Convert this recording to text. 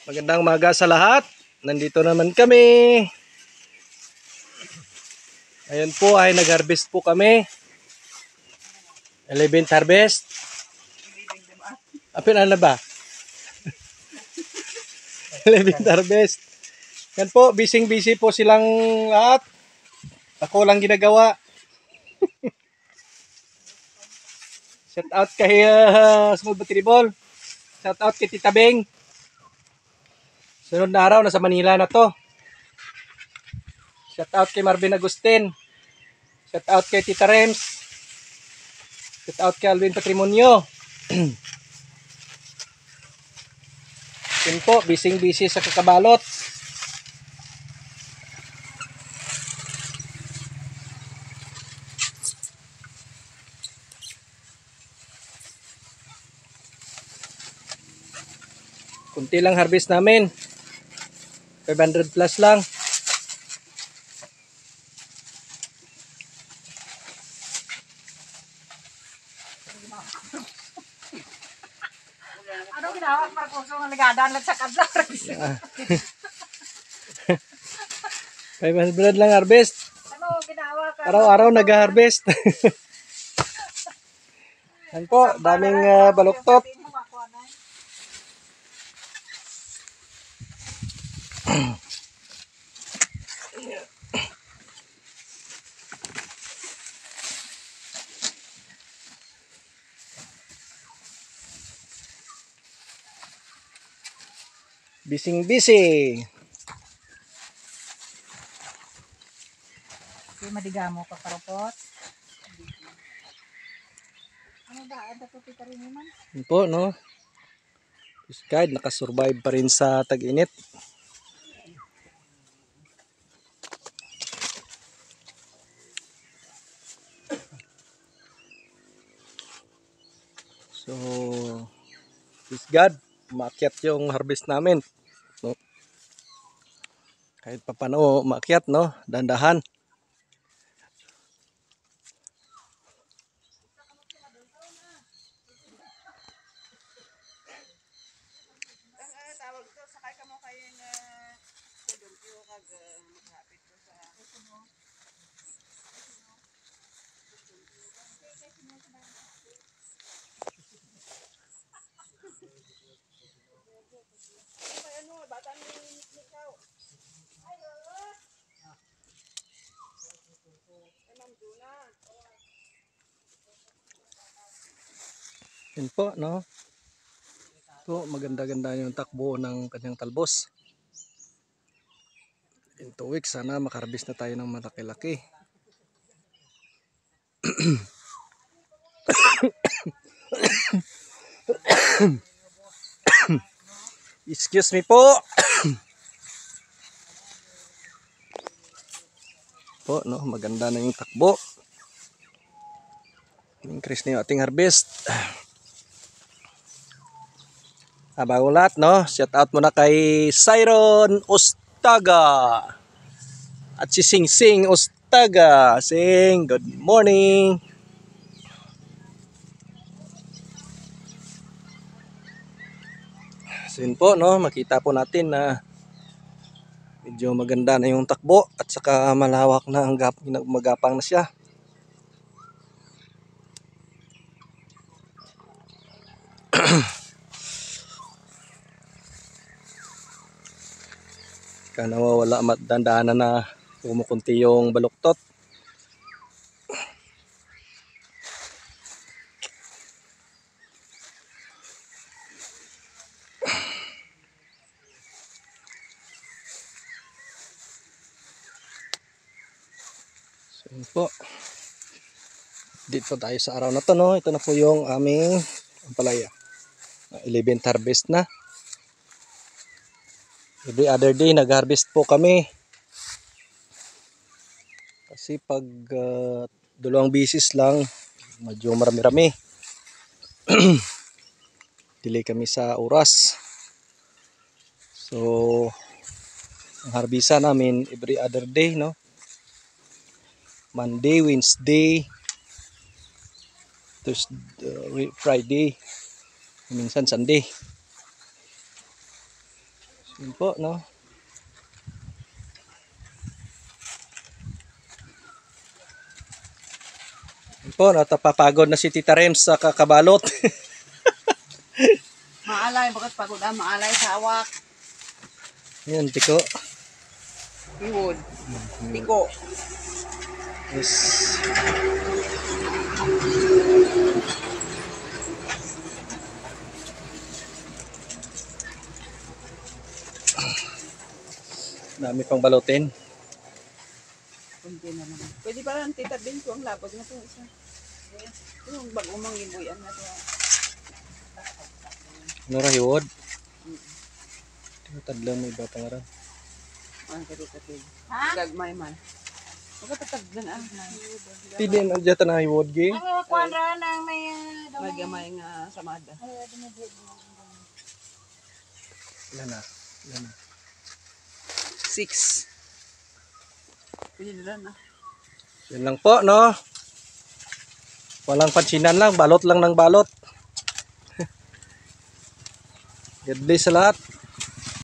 Magandang umaga sa lahat. Nandito naman kami. Ayun po ay nag-harvest po kami. 11th harvest. Apin na ba? 11th harvest. Yan po, busy po silang lahat. Ako lang ginagawa. Shout out kay Small Battery Ball. Shout out kay Tita Beng. Sunod na araw, nasa Manila na to. Shout out kay Marvin Agustin. Shout out kay Tita Rems. Shout out kay Alvin Patrimonio. Yun po, busy sa kakabalot. Kunti lang harvest namin. 500 plus lang. Ano ginawa para kung sa nagadan sa kadlar? 500 lang harvest. Ano ginawa ka? Araw-araw nag-harvest. Yan po, daming baluktot. Busy. Okay, madigamo ka parapot. Ano ba? Ada po kita rin naman. Yan po, no? This guide, nakasurvive pa rin sa tag-init. So, this God, maakyat yung harvest namin. No? Kahit pa paano maakyat, no? Dandahan. Tawag to sakay ka mo kay kudulyo kag maghapit ko sa ano bata ni ikaw. Ay Ma'am Juna. Yun po, no? So, maganda-ganda yung takbo ng kanyang talbos. In 2 weeks, sana makaharbis na tayo ng malaki-laki. Excuse me po. Po, no? Maganda na yung takbo. Increase na yung ating harvest. Bagong lahat, no? Shout out muna kay Siron Ostaga at si Sing Ostaga. Sing, good morning. So yun po, no? Makita po natin na medyo maganda na yung takbo at saka malawak na ang magapang na siya. Kaya nawawala, dandaanan na kumukunti yung baluktot. So yun po. Dito tayo sa araw na to, no? Ito na po yung aming ampalaya. 11th harvest na. Every other day nag-harvest po kami. Kasi pag dalawang bisis lang, medyo marami-rami. Delay kami sa oras. So, ang harbisa namin every other day, no? Monday, Wednesday, Thursday, Friday, minsan Sunday. Yun po, no? Yun po, natapapagod na si Tita Rems sa kakabalot. Maalay, bakit pagod maalay sa awak. Yun, tiko. Iwood. Tiko. Yes. Dami pang balutin. Kunti na naman. Pwede pa lang tita din ko ang labag na to isa. Yung bagong mangibuyan na to. Ano ra hiwod? Tadlo mo iba pangaran. Ang katitid. Ha? Gagmay man. Magkatatagdan Pwede na dyan na hiwod gi. Ang kwadra ng may Maggamay nga samada. Ilan na? Ilan na? 6. Pwede na na. Yun lang po, no? Walang pansinan lang, balot lang ng balot. God bless sa lahat.